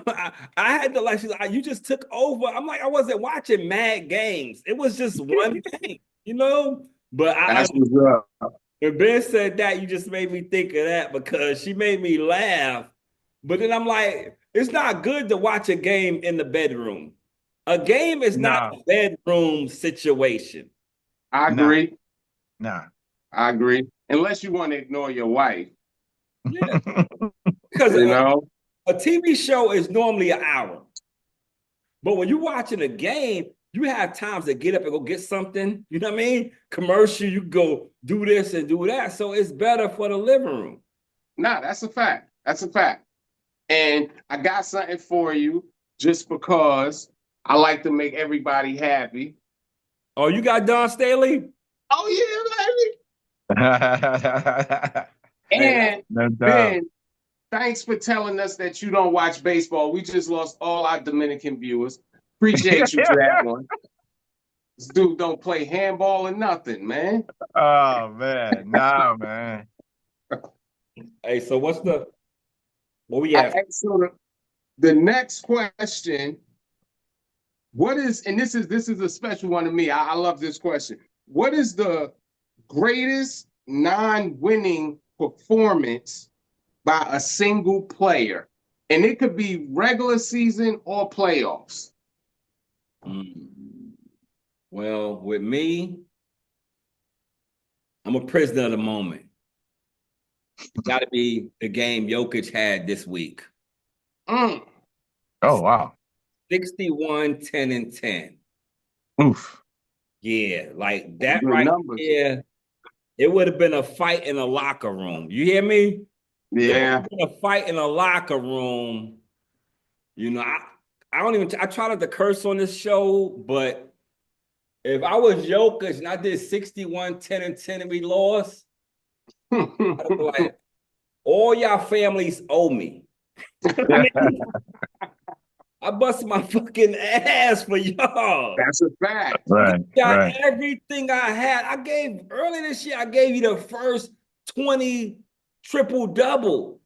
I had to like, she's like, you just took over. I'm like, I wasn't watching mad games. It was just one game, But That's what's up. when Ben said that, you just made me think of that because she made me laugh. But then I'm like, it's not good to watch a game in the bedroom. A game is not a bedroom situation. I agree. Nah. I agree. Unless you want to ignore your wife. Yeah. Because a TV show is normally an hour. But when you're watching a game, you have times to get up and go get something. You know what I mean? Commercial, you go do this and do that. So it's better for the living room. Nah, that's a fact. That's a fact. And I got something for you just because I like to make everybody happy. Oh, you got Don Staley? Oh, yeah, baby. And Ben, thanks for telling us that you don't watch baseball. We just lost all our Dominican viewers. Appreciate you for that one. This dude don't play handball or nothing, man. Oh, man. Nah, man. Hey, so what we have? So the next question, and this is a special one to me. I love this question. What is the greatest non-winning performance by a single player? And it could be regular season or playoffs. Well, with me, I'm a prisoner of the moment. It's got to be the game Jokic had this week. Oh, wow. 61, 10, and 10. Oof. Yeah, like that right here. It would have been a fight in a locker room. You hear me? Yeah. It would have been a fight in a locker room. I don't even, I try not to curse on this show, but if I was Jokic and I did 61, 10, and 10 and we lost, I'd be like, all y'all families owe me. I busted my fucking ass for y'all. That's a fact. Right. Got everything I had. Early this year, I gave you the first 20 triple-double.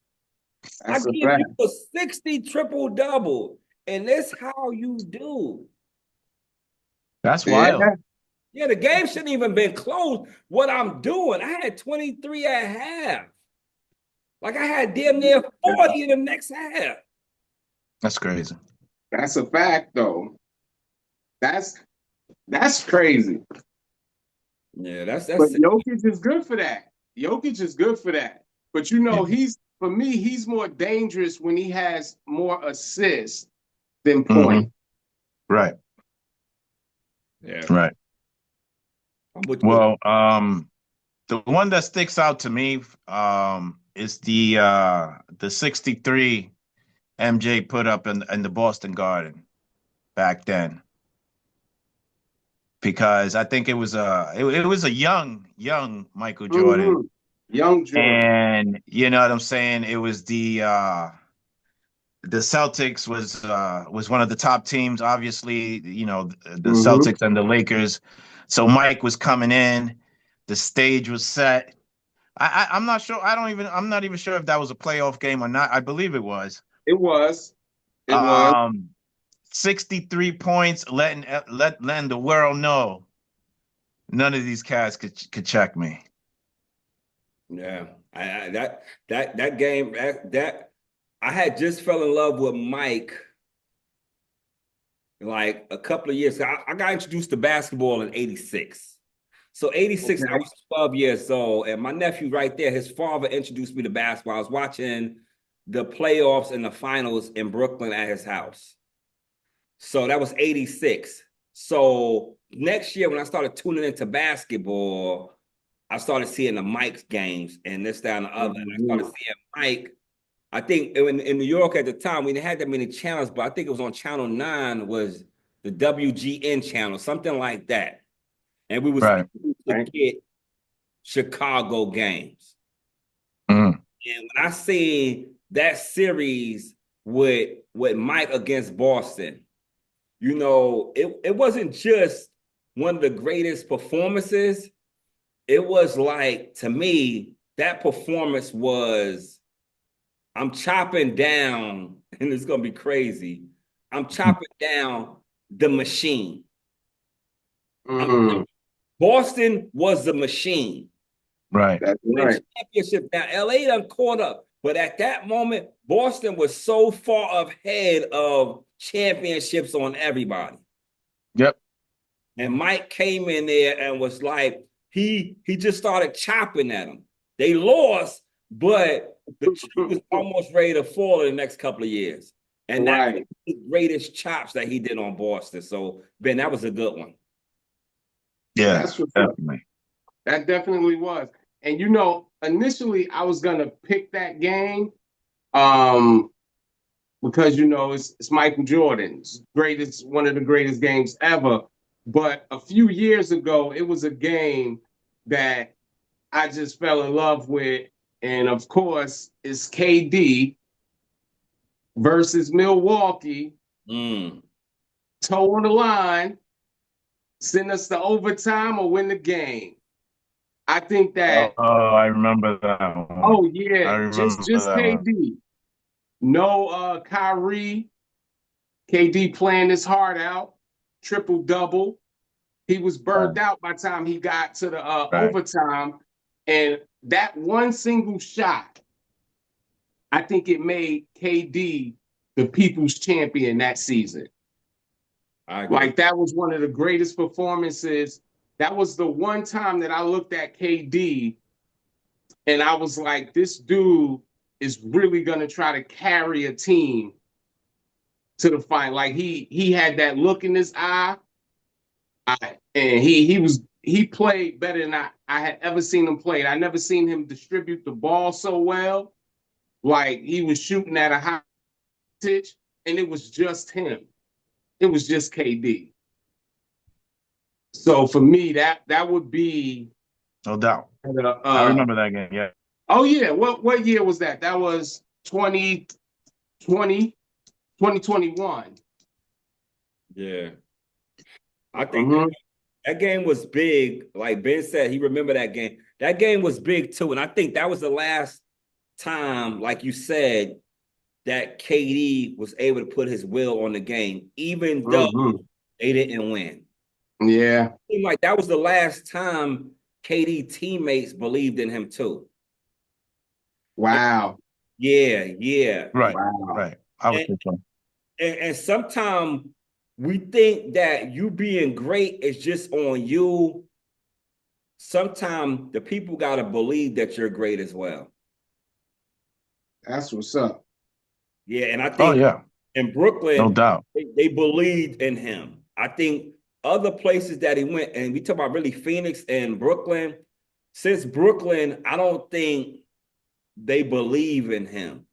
I gave you a 60 triple-double. And that's how you do. That's wild. Yeah, the game shouldn't even been close. What I'm doing, I had 23 at half. Like I had damn near 40 in the next half. That's crazy. That's a fact, though. That's crazy. Yeah, that's. But Jokic is good for that. Jokic is good for that. But for me, he's more dangerous when he has more assists than points. Mm-hmm. Right. Yeah. Right. Well, the one that sticks out to me is the 63 MJ put up in the Boston Garden back then. Because I think it was a young Michael Jordan. Mm-hmm. Young Jordan. And you know what I'm saying? It was the Celtics was one of the top teams, obviously, the Celtics and the Lakers. So Mike was coming in, the stage was set. I'm not sure. I'm not even sure if that was a playoff game or not. I believe it was. It was. 63 points, letting the world know none of these cats could check me. Yeah, that game I had just fell in love with Mike like a couple of years. I got introduced to basketball in '86. So '86, I was 12 years old, and my nephew right there, his father introduced me to basketball. I was watching the playoffs and the finals in Brooklyn at his house. So that was '86. So next year when I started tuning into basketball, I started seeing the Mike's games and this, that, and the other. And I started seeing Mike. I think in New York at the time, we didn't have that many channels, but I think it was on Channel 9 was the WGN channel, something like that. And we was able to get Chicago games. And when I see that series with Mike against Boston, you know, it wasn't just one of the greatest performances. It was like, to me, that performance was, I'm chopping down, and it's gonna be crazy. I'm chopping down the machine. Boston was the machine. Right. That's right. Championship. Now, LA done caught up, but at that moment, Boston was so far ahead of championships on everybody. Yep. And Mike came in there and was like, he just started chopping at them. They lost, but the tree was almost ready to fall in the next couple of years. And that was the greatest chops that he did on Boston. So, Ben, that was a good one. Yeah, that's definitely. That definitely was. And you know, initially I was gonna pick that game, because you know it's Michael Jordan's greatest, one of the greatest games ever. But a few years ago, it was a game that I just fell in love with, and of course, it's KD versus Milwaukee, toe on the line, send us to overtime or win the game. I think that. Oh, I remember that one. Oh yeah, just KD. One. No Kyrie. KD playing his heart out, triple-double. He was burned out by the time he got to the overtime. And that one single shot, I think it made KD the people's champion that season. Like, that was one of the greatest performances. That was the one time that I looked at KD and I was like, this dude is really going to try to carry a team to the final. Like, he had that look in his eye. And he played better than I had ever seen him play. I never seen him distribute the ball so well. Like, he was shooting at a high pitch, and it was just him. It was just KD. So for me, that would be no doubt. I remember that game. Yeah. Oh yeah. What year was that? That was 2021. Yeah. I think that game was big. Like Ben said, he remembered that game. That game was big too. And I think that was the last time, like you said, that KD was able to put his will on the game, even though they didn't win. Yeah. It seemed like that was the last time KD teammates believed in him too. Wow. Yeah. Right. Wow. Right. I was thinking. And sometimes we think that you being great is just on you. Sometimes the people got to believe that you're great as well. That's what's up. Yeah, and I think in Brooklyn, no doubt, they believed in him. I think other places that he went, and we talk about really Phoenix and Brooklyn. Since Brooklyn, I don't think they believe in him.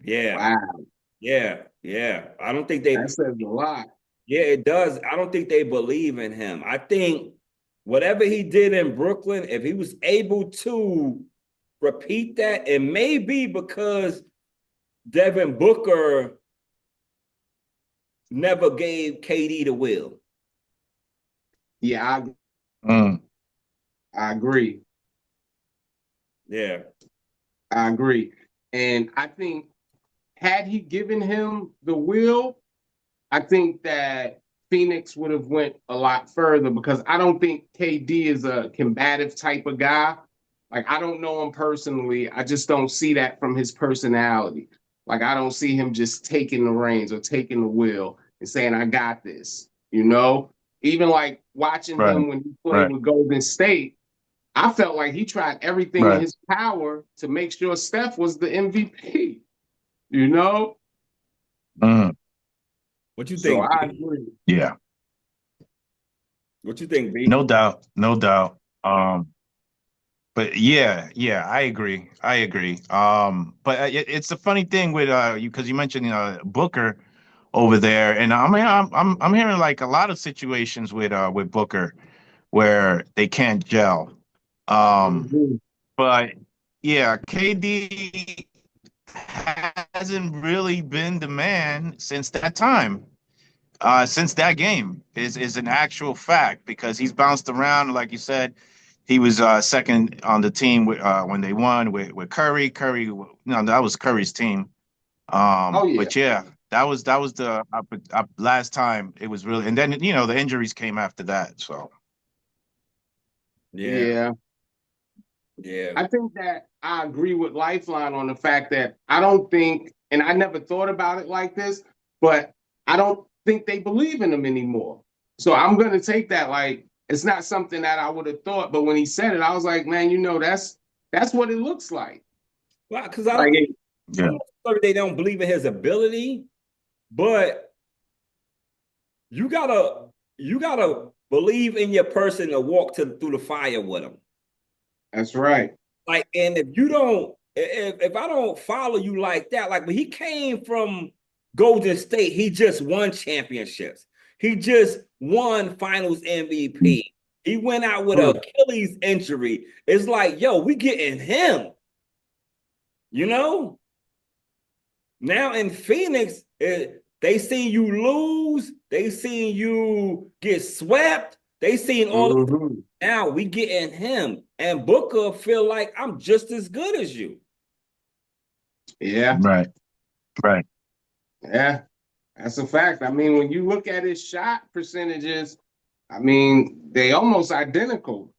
Yeah. Wow. Yeah. I don't think they. That says a lot. Yeah, it does. I don't think they believe in him. I think whatever he did in Brooklyn, if he was able to repeat that, it may be because Devin Booker never gave KD the will. Yeah, I agree. Yeah. I agree. And I think had he given him the will, I think that Phoenix would have went a lot further, because I don't think KD is a combative type of guy. Like, I don't know him personally. I just don't see that from his personality. Like, I don't see him just taking the reins or taking the wheel and saying, I got this, you know? Even like watching him when he played with Golden State, I felt like he tried everything in his power to make sure Steph was the MVP, you know? What you think? So I agree. Yeah. What you think, B? No doubt, no doubt. But yeah, I agree. But it's a funny thing with you because you mentioned Booker over there, and I mean I'm hearing like a lot of situations with Booker where they can't gel. Mhm. But yeah, KD hasn't really been the man since that time. Since that game is an actual fact because he's bounced around, like you said. He was second on the team when they won with Curry. No, that was Curry's team. Oh yeah, But yeah, that was the last time it was really, and then the injuries came after that. So Yeah, yeah. yeah. I think that I agree with Lifeline on the fact that I don't think, and I never thought about it like this, but I don't think they believe in him anymore. So I'm going to take that like it's not something that I would have thought, but when he said it, I was like, man, that's what it looks like. Well, because Like, yeah, I'm not sure they don't believe in his ability, but you gotta believe in your person to walk through the fire with him. that's right. Like, and if you don't, if I don't follow you like that, like when he came from Golden State, he just won championships. He just won Finals MVP. He went out with an Mm. Achilles injury. It's like, yo, we getting him. You know. Now in Phoenix, they seen you lose. They seen you get swept. They seen all of Mm-hmm. now we getting him. And Booker feel like I'm just as good as you. Yeah, right, right. yeah, that's a fact. I mean, when you look at his shot percentages, I mean, they almost identical.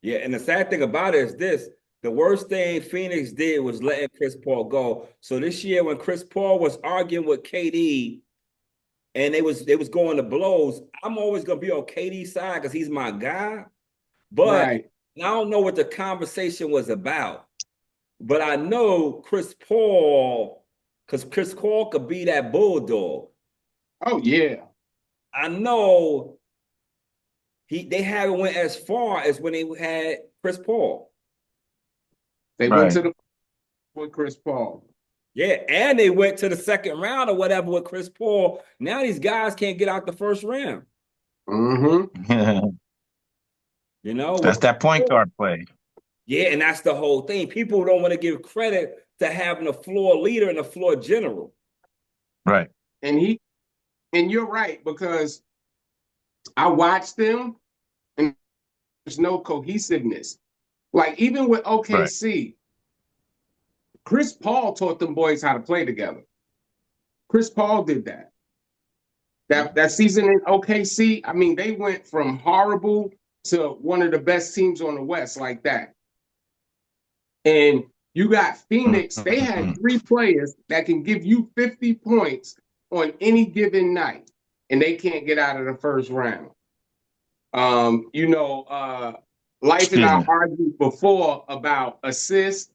Yeah, and the sad thing about it is this: the worst thing Phoenix did was letting Chris Paul go. So this year, when Chris Paul was arguing with KD and they was going to blows, I'm always gonna be on KD's side because he's my guy. But Right. I don't know what the conversation was about. But I know Chris Paul, because Chris Paul could be that bulldog. Oh yeah. I know they haven't went as far as when they had Chris Paul. They went Right. to the with Chris Paul. Yeah, and they went to the second round or whatever with Chris Paul. Now these guys can't get out the first round. Mm-hmm. You know, That's with that point guard play. yeah, and that's the whole thing. People don't want to give credit to having a floor leader and a floor general. Right. And you're right, because I watched them and there's no cohesiveness. Like even with Right. OKC, Chris Paul taught them boys how to play together. Chris Paul did that. That season in OKC, I mean, they went from horrible to one of the best teams on the West like that. And you got Phoenix, they had Mhm. 3 players that can give you 50 points on any given night, and they can't get out of the first round. Life and I Yeah. argued before about assists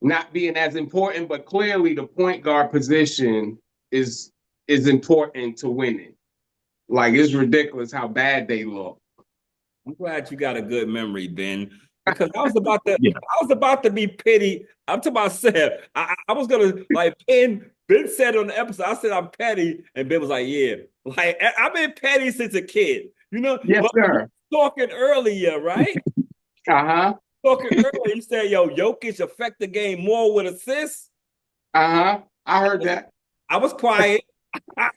not being as important, but clearly the point guard position is important to winning. Like it's ridiculous how bad they look. I'm glad you got a good memory, Ben, because I was about to Yeah. I was about to be petty. I'm to myself. I was gonna like Ben said on the episode, I said I'm petty, and Ben was like, yeah. Like I've been petty since a kid. You know, Yes, but you sir. talking earlier, right? Uh-huh. Talking earlier, you said, yo, Jokic affect the game more with assists. Uh-huh. I heard that. I was quiet. I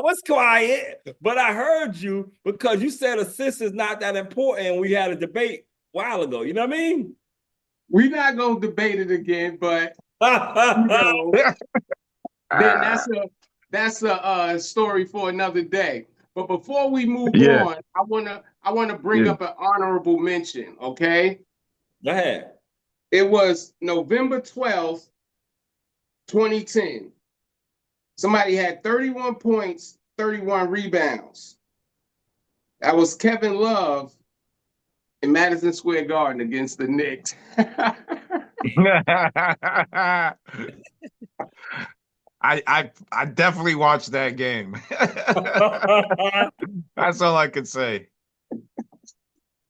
was quiet, but I heard you because you said assist is not that important. We had a debate a while ago. You know what I mean? We're not gonna debate it again, but you yeah, know, then that's a story for another day. But before we move Yeah. on, I wanna bring Yeah. up an honorable mention, okay? go ahead. It was November 12th, 2010. Somebody had 31 points, 31 rebounds. That was Kevin Love in Madison Square Garden against the Knicks. I definitely watched that game. That's all I could say.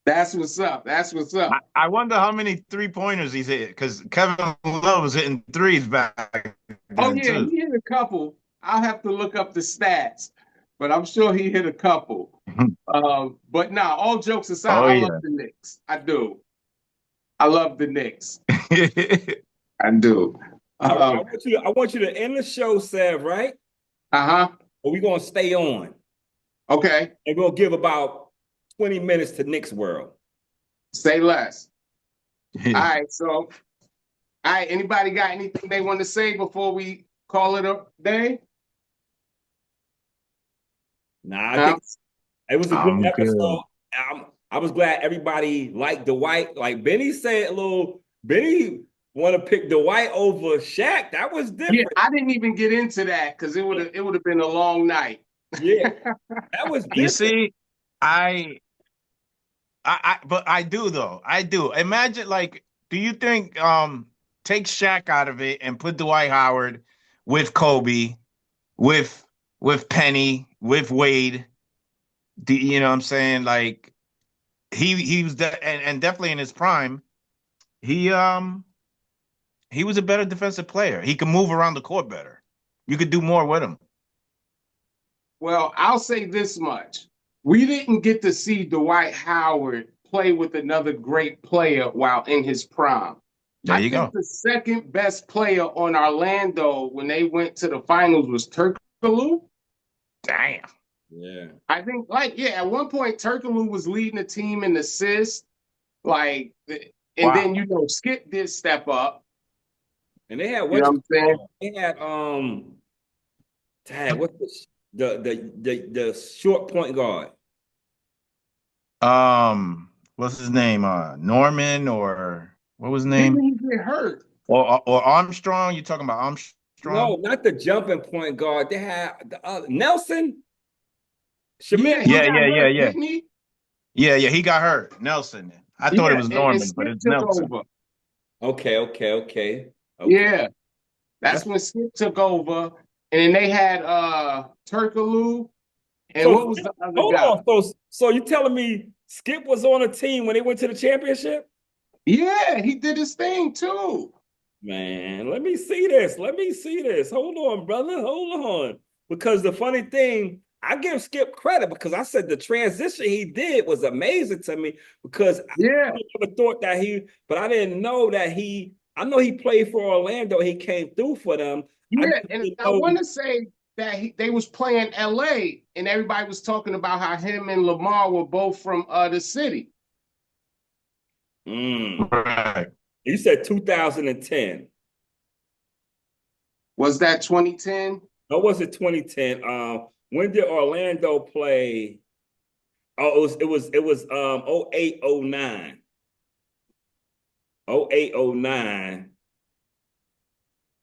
That's what's up. That's what's up. I wonder how many 3-pointers he's hit because Kevin Love was hitting threes back Oh then yeah, too. he hit a couple. I'll have to look up the stats, but I'm sure he hit a couple. But nah, all jokes aside, Oh I love yeah. the Knicks. I do. I love the Knicks. I do. I want you to end the show, Sav, right? Uh-huh. Or we're gonna stay on. Okay. And we'll give about 20 minutes to Knicks World. Say less. All right, so all right, anybody got anything they want to say before we call it a day? Nah, I think it was a good I'm episode. good. I was glad everybody liked Dwight. Like Benny said, Benny want to pick Dwight over Shaq. That was different. Yeah, I didn't even get into that because it would have been a long night. Yeah, that was different. You see, but I do though. I do. Imagine like, do you think take Shaq out of it and put Dwight Howard with Kobe, with Penny, with Wade? You know what I'm saying? Like he was and definitely in his prime. He was a better defensive player. He could move around the court better. You could do more with him. Well, I'll say this much. We didn't get to see Dwight Howard play with another great player while in his prime. There you I think go. the second best player on Orlando when they went to the finals was Turkoglu. Damn. Yeah. I think, at one point, Turkoglu was leading the team in assists. And then, Skip did step up. And they had You know what I'm saying? They had what's the short point guard? What's his name? Norman or what was his name? Didn't he get hurt? Or Armstrong? You talking about Armstrong? No, not the jumping point guard. They had Nelson. Yeah. Yeah. He got hurt. Nelson. I thought it was Norman, but it's Nelson. Over. Okay. Yeah. That's when Skip took over. And then they had Turkoglu. And what was the other guy? So you telling me Skip was on a team when they went to the championship? Yeah, he did his thing too. Man, let me see this. Hold on, brother. Hold on. Because the funny thing, I give Skip credit because I said the transition he did was amazing to me because I never thought that but I didn't know that I know he played for Orlando. He came through for them. Yeah, I want to say that they was playing LA and everybody was talking about how him and Lamar were both from the city. Right. You said 2010. Was that 2010? No, was it 2010? When did Orlando play? Oh, it was 08, 09. 08, 09.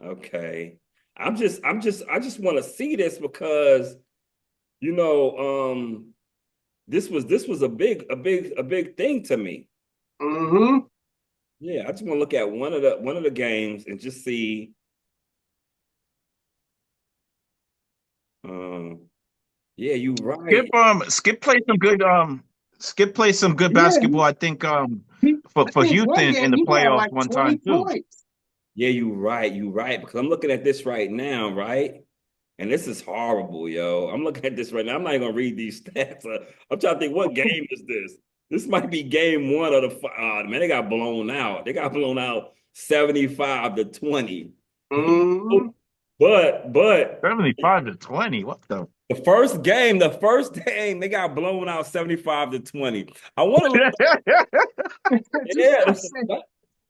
Okay. I just want to see this because this was a big thing to me. Mm-hmm. Yeah, I just want to look at one of the games and just see. Yeah, you're right. Skip played some good basketball. I think for Houston in the playoffs one time too. Points. Yeah, you're right. Because I'm looking at this right now, right? And this is horrible, yo. I'm looking at this right now. I'm not even gonna read these stats. I'm trying to think, what game is this? This might be game one of the man, they got blown out. They got blown out 75-20. Mm-hmm. But 75-20. What the? The first game, they got blown out 75-20. I want to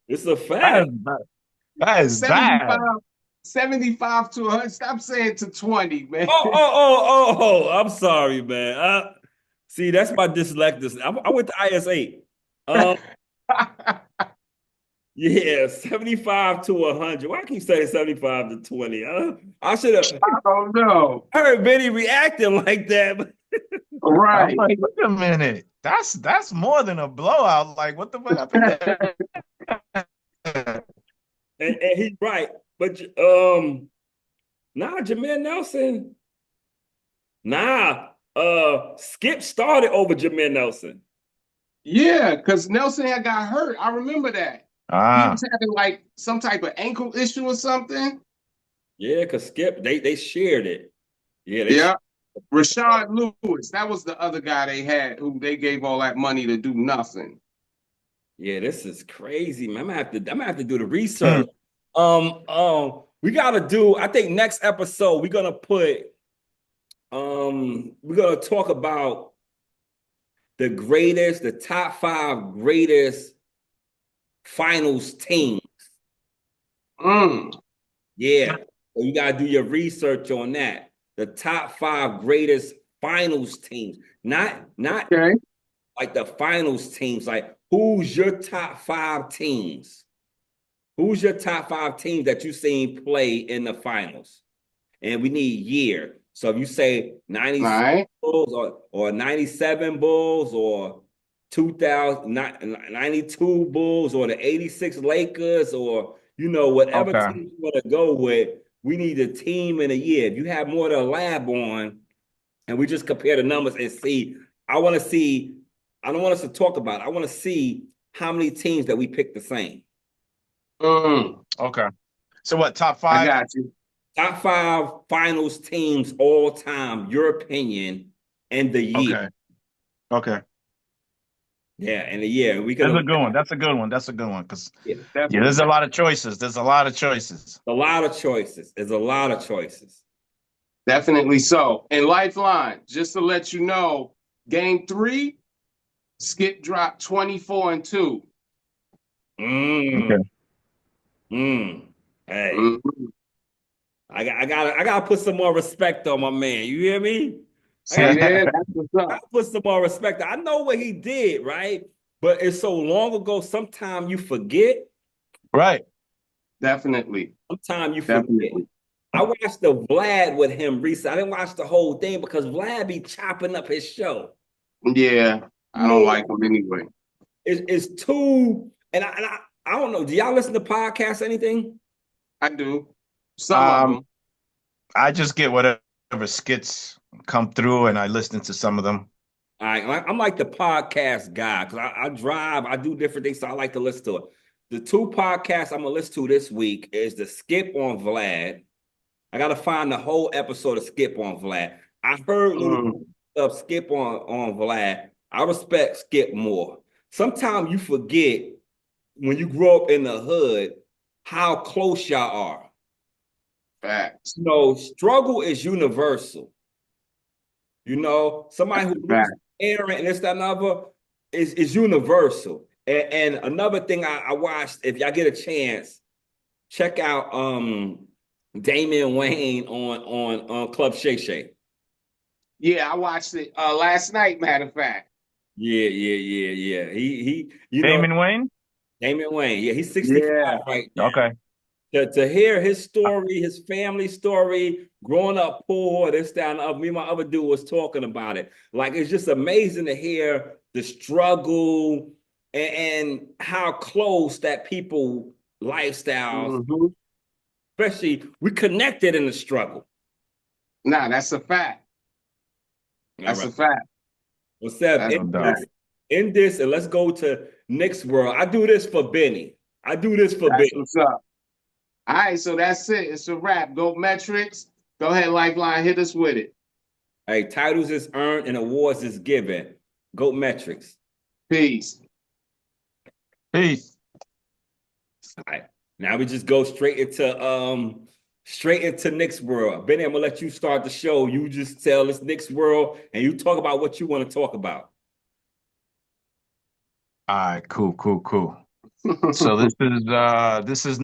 it's a fact. That is 75, bad. 75 to 100. Stop saying to 20, man. Oh, I'm sorry, man. See, that's my dyslexia. I went to IS8. Yeah, 75-100. Why I keep saying 75-20? I should have. I don't know. I heard Benny reacting like that. Right. I'm like, wait a minute. That's more than a blowout. Like, what the fuck happened there? and he's right. But Jameer Nelson. Skip started over Jameer Nelson. Yeah, because Nelson had got hurt. I remember that. He Ah, was having like some type of ankle issue or something. Yeah, because Skip, they shared it. Yeah, Yeah. Rashard Lewis. That was the other guy they had who they gave all that money to do nothing. yeah, this is crazy, man. I'm gonna have to do the hmm. research. We gotta do, I think next episode, we're gonna talk about the top 5 greatest finals teams. Mm. Yeah. So you gotta do your research on that. The top 5 greatest finals teams. Not Okay. like the finals teams. Like, who's your top 5 teams? Who's your top 5 teams that you seen play in the finals? And we need year. So if you say All 96 right. Bulls or 97 Bulls or 2092 Bulls or the 86 Lakers or whatever Okay. team you want to go with, we need a team in a year. If you have more to lab on and we just compare the numbers and see, I want to see, I don't want us to talk about it. I want to see how many teams that we pick the same. Mm. Okay. So what, top I 5? got you. Top 5 finals teams all time, your opinion, and the year. Okay. Okay. Yeah, and the year. That's a good one. That's a good one. That's a good one. Because Yeah, there's a lot of choices. There's a lot of choices. a lot of choices. There's a lot of choices. Definitely so. And Lifeline, just to let you know, game 3, Skip dropped 24-2. Mm. Okay. Hey, Mhm. I gotta put some more respect on my man. You hear me? Yeah, that's what's I up. gotta put some more respect. I know what he did, right? But it's so long ago. Sometimes you forget. Right. Definitely. Sometimes you forget. Definitely. I watched the Vlad with him recently. I didn't watch the whole thing because Vlad be chopping up his show. Yeah, I don't like him anyway. It's too, I don't know. Do y'all listen to podcasts? Anything? I do. Some of them. I just get whatever skits come through and I listen to some of them. I'm like the podcast guy because I drive, I do different things, so I like to listen to it. The 2 podcasts I'm gonna listen to this week is the Skip on Vlad. I gotta find the whole episode of Skip on Vlad. I heard little of Skip on Vlad. I respect Skip more. Sometimes you forget when you grow up in the hood how close y'all are. Facts. Struggle is universal. Somebody who loses parent and this, that, and other is universal. And another thing I watched, if y'all get a chance, check out Damian Wayne on Club Shay Shay. Yeah, I watched it last night, matter of fact. Yeah. He Damon Wayne? Damian Wayne. Yeah, he's 65 right now. Okay. To hear his story, his family story, growing up poor, this, that, and other. Me and my other dude was talking about it. Like, it's just amazing to hear the struggle and how close that people lifestyles, especially we connected in the struggle. Nah, that's a fact. That's a fact. What's up? In this, and let's go to Knicks world. I do this for Benny. Benny. What's up? All right, so that's it. It's a wrap. Go METICS. Go ahead, Lifeline. Hit us with it. Hey, titles is earned and awards is given. Go METICS. Peace. Peace. All right. Now we just go straight into Knicks world. Benny, I'm gonna let you start the show. You just tell us Knicks world and you talk about what you want to talk about. All right, cool. So this is